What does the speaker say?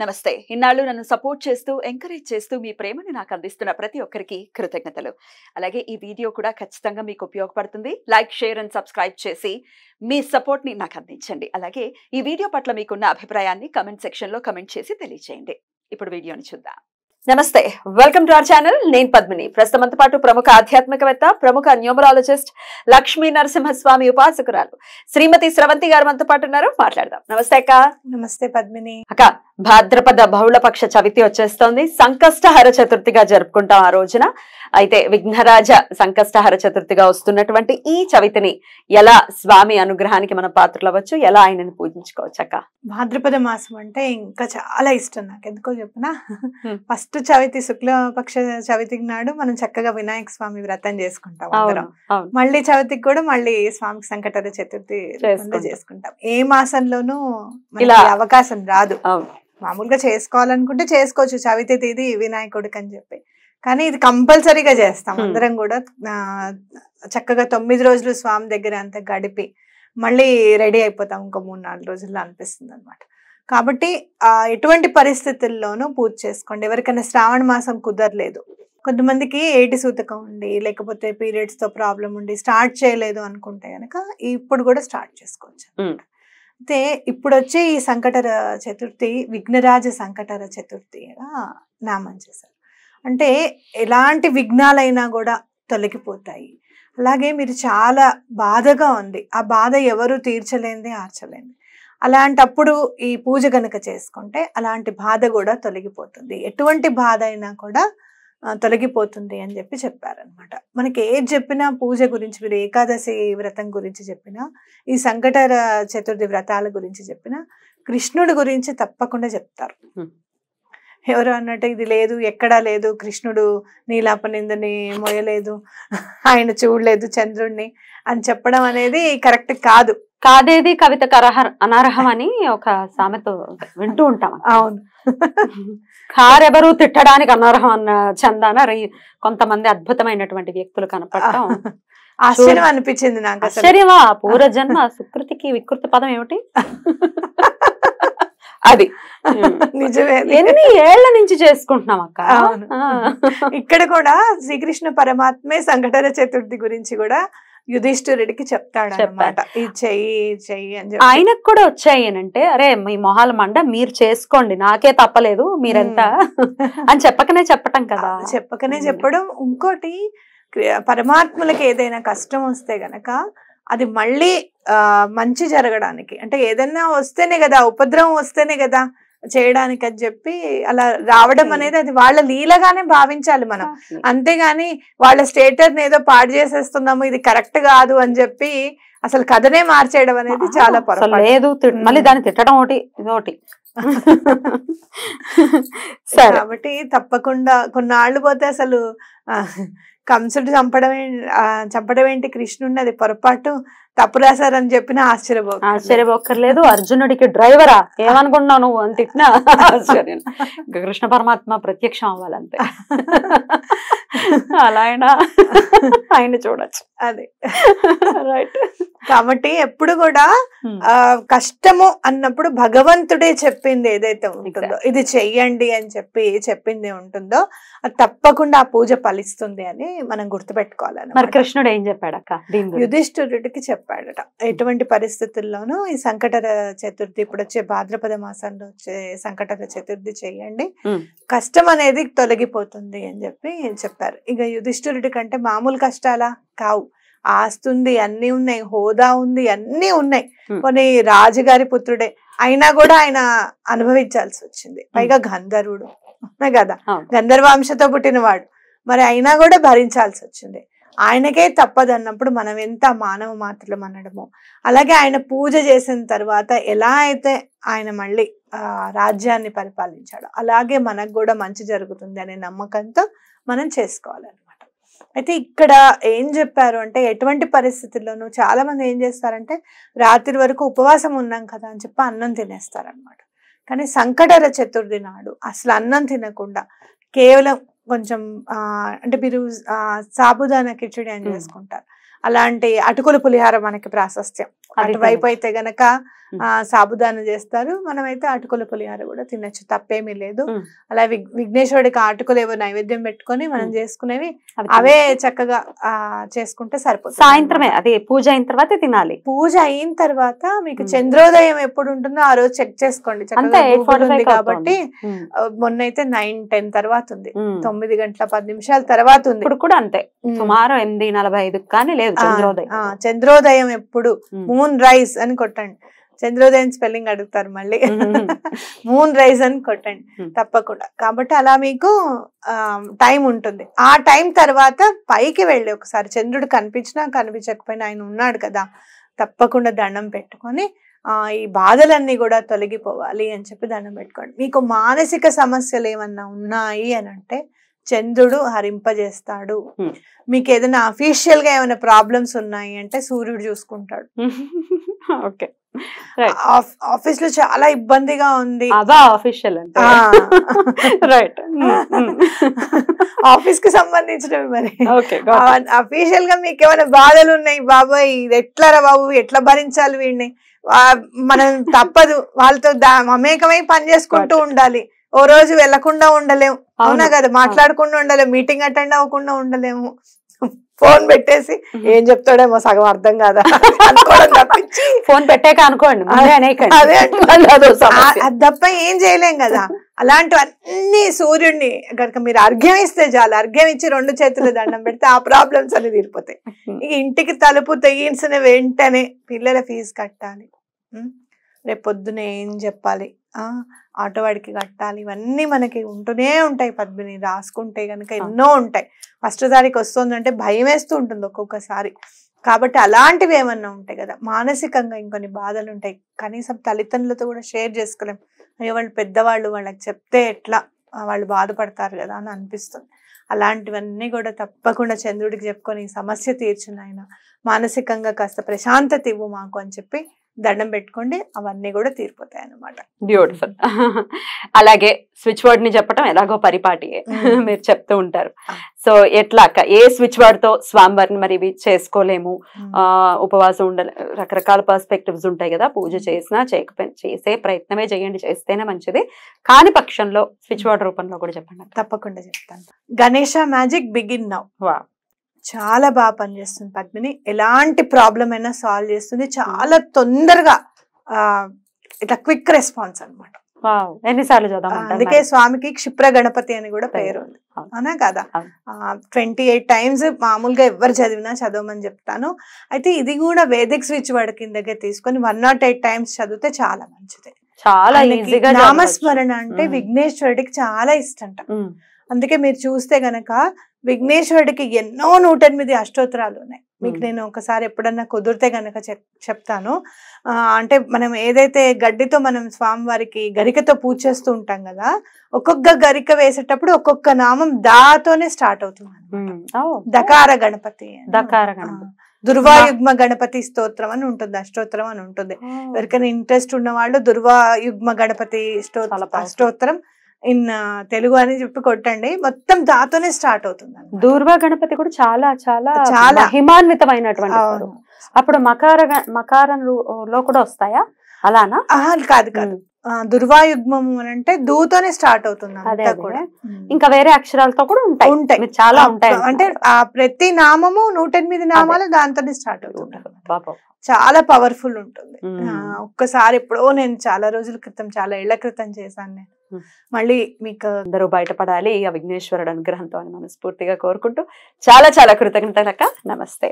నమస్తే. ఇన్నాళ్ళు నన్ను సపోర్ట్ చేస్తూ, ఎంకరేజ్ చేస్తూ మీ ప్రేమని నాకు అందిస్తున్న ప్రతి ఒక్కరికి కృతజ్ఞతలు. అలాగే ఈ వీడియో కూడా ఖచ్చితంగా మీకు ఉపయోగపడుతుంది. లైక్, షేర్ అండ్ సబ్స్క్రైబ్ చేసి మీ సపోర్ట్‌ని నాకు అందించండి. అలాగే ఈ వీడియో పట్ల మీకున్న అభిప్రాయాన్ని కామెంట్ సెక్షన్‌లో కామెంట్ చేసి తెలియజేయండి. ఇప్పుడు వీడియోని చూద్దాం. నమస్తే, వెల్కమ్ టు అవర్ ఛానల్. నేను పద్మిని. ప్రస్తుతంతో పాటు ప్రముఖ ఆధ్యాత్మికవేత్త, ప్రముఖ న్యూమరాలజిస్ట్, లక్ష్మీ నరసింహస్వామి ఉపాసకురాలు శ్రీమతి స్రవంతి గారు మనతో పాటు ఉన్నారు. మాట్లాడదాం. నమస్తే అక్క. నమస్తే పద్మిని. అక్క, భాద్రపద బహుళపక్ష చవితి వచ్చేస్తోంది. సంకష్టహర చతుర్థిగా జరుపుకుంటాం ఆ రోజున. అయితే విఘ్నరాజ సంకష్టహర చతుర్థిగా వస్తున్నటువంటి ఈ చవితిని ఎలా స్వామి అనుగ్రహానికి మనం పాత్రలవచ్చు, ఎలా ఆయనని పూజించుకోవచ్చు అక్క? భాద్రపద మాసం అంటే ఇంకా చాలా ఇష్టం నాకు. ఎందుకో చెప్పనా, ఫస్ట్ చవితి శుక్లపక్ష చవితికి నాడు మనం చక్కగా వినాయక స్వామి వ్రతం చేసుకుంటాం అందరం. మళ్ళీ చవితికి కూడా మళ్ళీ స్వామికి సంకటహర చతుర్థి చేసుకుంటాం. ఏ మాసంలోనూ ఇలా అవకాశం రాదు. మామూలుగా చేసుకోవాలనుకుంటే చేసుకోవచ్చు చవితి తేదీ వినాయకుడికి అని చెప్పి, కానీ ఇది కంపల్సరీగా చేస్తాం అందరం కూడా. చక్కగా 9 రోజులు స్వామి దగ్గర అంతా గడిపి మళ్ళీ రెడీ అయిపోతాం ఇంకో 3-4 రోజుల్లో అనిపిస్తుంది అనమాట. కాబట్టి ఎటువంటి పరిస్థితుల్లోనూ పూజ చేసుకోండి. ఎవరికైనా శ్రావణ మాసం కుదరలేదు, కొంతమందికి ఏటి సూతకం ఉండి లేకపోతే పీరియడ్స్ తో ప్రాబ్లం ఉండి స్టార్ట్ చేయలేదు అనుకుంటే కనుక ఇప్పుడు కూడా స్టార్ట్ చేసుకోవచ్చు. అయితే ఇప్పుడు వచ్చే ఈ సంకటహర చతుర్థి విఘ్నరాజ సంకటహర చతుర్థిగా నామం చేశారు. అంటే ఎలాంటి విఘ్నాలైనా కూడా తొలగిపోతాయి. అలాగే మీరు చాలా బాధగా ఉంది, ఆ బాధ ఎవరు తీర్చలేనిది, ఆర్చలేనిది. అలాంటప్పుడు ఈ పూజ గనక చేసుకుంటే అలాంటి బాధ కూడా తొలగిపోతుంది. ఎటువంటి బాధ అయినా కూడా తొలగిపోతుంది అని చెప్పి చెప్పారనమాట. మనకి ఏది చెప్పినా పూజ గురించి, మీరు ఏకాదశి వ్రతం గురించి చెప్పినా, ఈ సంకటహర చతుర్థి వ్రతాల గురించి చెప్పినా, కృష్ణుడి గురించి తప్పకుండా చెప్తారు. ఎవరు అన్నట్టు ఇది లేదు, ఎక్కడా లేదు, కృష్ణుడు నీలాపనిందని మోయలేదు, ఆయన చూడలేదు చంద్రుడిని అని చెప్పడం అనేది కరెక్ట్ కాదు. కాదేది కవితకు అనర్హం అని ఒక సామెత వింటూ ఉంటాం. అవును, కారెవరు తిట్టడానికి అనర్హం అన్న చందాన కొంతమంది అద్భుతమైనటువంటి వ్యక్తులు కనపడటం ఆశ్చర్యం అనిపించింది నాకు. ఆశ్చర్యమా? పూర్వజన్మ సుకృతికి వికృతి పదం ఏమిటి? అది నిజమే. ఎన్ని ఏళ్ల నుంచి చేసుకుంటున్నాం అక్క. ఇక్కడ కూడా శ్రీకృష్ణ పరమాత్మే సంకటహర చతుర్థి గురించి కూడా యుధిష్ఠిరుడికి చెప్తాడు అన్నమాట. ఇది చెయ్యి అని చెప్పి ఆయనకు కూడా వచ్చాయి అంటే, అరే మీ మొహాల మండ, మీరు చేసుకోండి, నాకే తప్పలేదు, మీరెంత అని చెప్పటం కదా. చెప్పకనే చెప్పడం. ఇంకోటి, పరమాత్మలకి ఏదైనా కష్టం వస్తే గనక అది మళ్ళీ మంచి జరగడానికి, అంటే ఏదైనా వస్తేనే కదా, ఉపద్రవం వస్తేనే కదా చేయడానికి అని చెప్పి అలా రావడం అనేది అది వాళ్ళ లీలగానే భావించాలి మనం. అంతేగాని వాళ్ళ స్టేటస్ ఏదో పాడు చేసేస్తున్నాము, ఇది కరెక్ట్ కాదు అని చెప్పి అసలు కథనే మార్చేయడం అనేది చాలా పొరపాటు. లేదు, మళ్ళీ దాన్ని తిట్టడం ఒకటి ఇదొకటి. కాబట్టి తప్పకుండా కొన్నాళ్ళు పోతే అసలు కంసుడు చంపడం ఏంటి కృష్ణుడిని, అది పొరపాటు, తప్పు రాశారని చెప్పినా ఆశ్చర్యపోక్కర్లేదు. అర్జునుడికి డ్రైవరా ఏమనుకున్నావు నువ్వు అని తిట్టినా ఆశ్చర్యం. కృష్ణ పరమాత్మ ప్రత్యక్షం అవ్వాలంతే, అలా ఆయన చూడొచ్చు. అదే రైట్. కాబట్టి ఎప్పుడు కూడా కష్టము అన్నప్పుడు భగవంతుడే చెప్పింది ఏదైతే ఉంటుందో, ఇది చెయ్యండి అని చెప్పి చెప్పింది ఉంటుందో అది తప్పకుండా ఆ పూజ ఫలిస్తుంది అని మనం గుర్తుపెట్టుకోవాలి. మరి కృష్ణుడు ఏం చెప్పాడక్క? యుధిష్ఠిరుడికి చెప్పాడట, ఎటువంటి పరిస్థితుల్లోనూ ఈ సంకటహర చతుర్థి, ఇప్పుడు వచ్చే భాద్రపద మాసంలో వచ్చే సంకటహర చతుర్థి చెయ్యండి, కష్టం అనేది తొలగిపోతుంది అని చెప్పి చెప్పారు. ఇక యుధిష్ఠిరుడి కంటే మామూలు కష్టాలా కావు, ఆస్తుంది, అన్ని ఉన్నాయి, హోదా ఉంది, అన్ని ఉన్నాయి. కొన్ని రాజుగారి పుత్రుడే అయినా కూడా ఆయన అనుభవించాల్సి వచ్చింది. పైగా గంధర్వుడు కదా, గంధర్వాంశతో పుట్టినవాడు, మరి అయినా కూడా భరించాల్సి వచ్చింది. ఆయనకే తప్పదన్నప్పుడు మనం ఎంత మానవ మాత్రం అనడము. అలాగే ఆయన పూజ చేసిన తర్వాత ఎలా అయితే ఆయన మళ్ళీ రాజ్యాన్ని పరిపాలించాడు, అలాగే మనకు కూడా మంచి జరుగుతుంది అనే నమ్మకంతో మనం చేసుకోవాలన్నమాట. అయితే ఇక్కడ ఏం చెప్పారు అంటే, ఎటువంటి పరిస్థితుల్లోనూ చాలా మంది ఏం చేస్తారంటే, రాత్రి వరకు ఉపవాసం ఉన్నాం కదా అని చెప్పి అన్నం తినేస్తారనమాట. కానీ సంకటహర చతుర్థి నాడు అసలు అన్నం తినకుండా కేవలం కొంచెం అంటే మీరు సాబుదానా కిచడి అని చేసుకుంటారు, అలాంటి అటుకుల పులిహార మనకి ప్రాశస్త్యం. అటువైపు అయితే గనక సాబుదాన చేస్తారు, మనమైతే అటుకుల పులిహార కూడా తినచ్చు, తప్పేమీ లేదు. అలా విఘ్నేశ్వరుడికి అటుకులు ఏవో నైవేద్యం పెట్టుకొని మనం చేసుకునేవి అవే చక్కగా చేసుకుంటే సరిపోతుంది. సాయంత్రమే అది పూజ అయిన తర్వాత తినాలి. పూజ అయిన తర్వాత మీకు చంద్రోదయం ఎప్పుడు ఉంటుందో ఆ రోజు చెక్ చేసుకోండి. ఉంది కాబట్టి మొన్నైతే 9-10 తర్వాత ఉంది, 9:10 తర్వాత ఉంది. ఇప్పుడు కూడా అంతే, సుమారు 8:45 కానీ లేదు చంద్రోదయం. చంద్రోదయం ఎప్పుడు, మూన్ రైజ్ అని కొట్టండి. చంద్రోదయం స్పెల్లింగ్ అడుగుతారు మళ్ళీ, మూన్ రైజ్ అని కొట్టండి తప్పకుండా. కాబట్టి అలా మీకు టైం ఉంటుంది. ఆ టైం తర్వాత పైకి వెళ్ళి ఒకసారి చంద్రుడు కనిపించినా కనిపించకపోయినా ఆయన ఉన్నాడు కదా, తప్పకుండా దండం పెట్టుకొని ఈ బాధలన్నీ కూడా తొలగిపోవాలి అని చెప్పి దండం పెట్టుకోండి. మీకు మానసిక సమస్యలు ఏమన్నా ఉన్నాయి అని అంటే చంద్రుడు హరింపజేస్తాడు. మీకు ఏదైనా అఫీషియల్ గా ఏమైనా ప్రాబ్లమ్స్ ఉన్నాయి అంటే సూర్యుడు చూసుకుంటాడు. ఆఫీస్ లో చాలా ఇబ్బందిగా ఉంది, ఆఫీస్ కి సంబంధించినవి మరి. అఫీషియల్ గా మీకు ఏమైనా బాధలు ఉన్నాయి, బాబాయ్ ఇది ఎట్లా రా బాబు, ఎట్లా భరించాలి వీడిని, మనం తప్పదు వాళ్ళతో మమేకమై పని చేసుకుంటూ ఉండాలి. ఓ రోజు వెళ్లకుండా ఉండలేము, అవునా కదా, మాట్లాడకుండా ఉండలేము, మీటింగ్ అటెండ్ అవ్వకుండా ఉండలేము, ఫోన్ పెట్టేసి ఏం చెప్తాడేమో సగం అర్థం కాదా అనుకోవడం తప్పించి, ఫోన్ పెట్టాక అనుకోండి అదే అది తప్ప ఏం చేయలేం కదా. అలాంటివన్నీ సూర్యుడిని కనుక మీరు అర్ఘ్యం ఇస్తే చాలు, అర్ఘ్యం ఇచ్చి 2 చేతులు దండం పెడితే ఆ ప్రాబ్లమ్స్ అన్ని తీరిపోతాయి. ఇక ఇంటికి తలుపు తెగించిన వెంటనే పిల్లల ఫీజు కట్టాలి, రేపు పొద్దున ఏం చెప్పాలి, ఆటో వాడికి కట్టాలి, ఇవన్నీ మనకి ఉంటూనే ఉంటాయి. పద్మిని రాసుకుంటే కనుక ఎన్నో ఉంటాయి. ఫస్ట్ తారీఖు వస్తుందంటే భయం వేస్తూ ఉంటుంది ఒక్కొక్కసారి. కాబట్టి అలాంటివి ఏమన్నా ఉంటాయి కదా, మానసికంగా ఇంకొన్ని బాధలు ఉంటాయి, కనీసం తల్లిదండ్రులతో కూడా షేర్ చేసుకోలేం. అయ్యో వాళ్ళు పెద్దవాళ్ళు, వాళ్ళకి చెప్తే ఎట్లా వాళ్ళు బాధపడతారు కదా అని అనిపిస్తుంది. అలాంటివన్నీ కూడా తప్పకుండా చంద్రుడికి చెప్పుకొని ఈ సమస్య తీర్చిన ఆయన మానసికంగా కాస్త ప్రశాంతత ఇవ్వు మాకు అని చెప్పి దండం పెట్టుకోండి, అవన్నీ కూడా తీరిపోతాయి అన్నమాట. బ్యూటిఫుల్. అలాగే స్విచ్ వర్డ్ ని చెప్పడం ఎలాగో పరిపాటియే, మీరు చెప్తూ ఉంటారు. సో ఎట్లా అక్క, ఏ స్విచ్ వర్డ్ తో స్వామివారిని మరి ఇవి చేసుకోలేము, ఉపవాసం ఉండాలి, రకరకాల పర్స్పెక్టివ్స్ ఉంటాయి కదా, పూజ చేసినా చేయకపోయినా చేసే ప్రయత్నమే చేయండి, చేస్తేనే మంచిది. కాని పక్షంలో స్విచ్ వర్డ్ రూపంలో కూడా చెప్పండి. తప్పకుండా చెప్తాను. Ganesha magic begin now. చాలా బాగా పనిచేస్తుంది పద్మిని, ఎలాంటి ప్రాబ్లం అయినా సాల్వ్ చేస్తుంది, చాలా తొందరగా ఇట్లా క్విక్ రెస్పాన్స్ అనమాట. ఎన్నిసార్లు చదవం, అందుకే స్వామికి క్షిప్ర గణపతి అని కూడా పేరు ఉంది, అవునా కదా. 28 times మామూలుగా ఎవరు చదివినా చదవమని చెప్తాను. అయితే ఇది కూడా వేదిక్ స్విచ్ వర్డ్ కిందకే తీసుకొని 108 times చదివితే చాలా మంచిది. చాలా ఈజీగా నామస్మరణ అంటే విఘ్నేశ్వరుడికి చాలా ఇష్టంట. అందుకే మీరు చూస్తే గనక విఘ్నేశ్వరుడికి ఎన్నో 108 అష్టోత్తరాలు ఉన్నాయి. మీకు నేను ఒకసారి ఎప్పుడన్నా కుదిరితే గనక చెప్తాను. అంటే మనం ఏదైతే గడ్డితో మనం స్వామివారికి గరికతో పూజ చేస్తూ ఉంటాం కదా, ఒక్కొక్క గరిక వేసేటప్పుడు ఒక్కొక్క నామం దాతోనే స్టార్ట్ అవుతుంది. దకార గణపతి, దుర్వాయుగ్మ గణపతి స్తోత్రం అని ఉంటుంది, అష్టోత్తరం అని ఉంటుంది. ఎవరికైనా ఇంట్రెస్ట్ ఉన్న వాళ్ళు దుర్వాయుగ్మ గణపతి అష్టోత్తరం ఇన్ తెలుగు అని చెప్పి కొట్టండి, మొత్తం దాతోనే స్టార్ట్ అవుతుంది. దూర్వా గణపతి కూడా చాలా చాలా చాలా మహిమాన్వితమైనటువంటి. అప్పుడు మకారంలో కూడా వస్తాయా అలానా? కాదు కాదు, దుర్వాయుగ్మము అని అంటే దూతోనే స్టార్ట్ అవుతుంది. ఇంకా వేరే అక్షరాలతో కూడా ఉంటాయి, చాలా ఉంటాయి. అంటే ఆ ప్రతి నామము 108 నామాలు దాంతోనే స్టార్ట్ అవుతుంది. చాలా పవర్ఫుల్ ఉంటుంది. ఒక్కసారి ఎప్పుడో నేను చాలా రోజుల క్రితం, చాలా ఏళ్ల క్రితం చేశాను నేను. మళ్ళీ మీకు అందరూ బయటపడాలి ఆ విఘ్నేశ్వరుడు అనుగ్రహంతో అని మనస్ఫూర్తిగా కోరుకుంటూ చాలా చాలా కృతజ్ఞతలక్క. నమస్తే.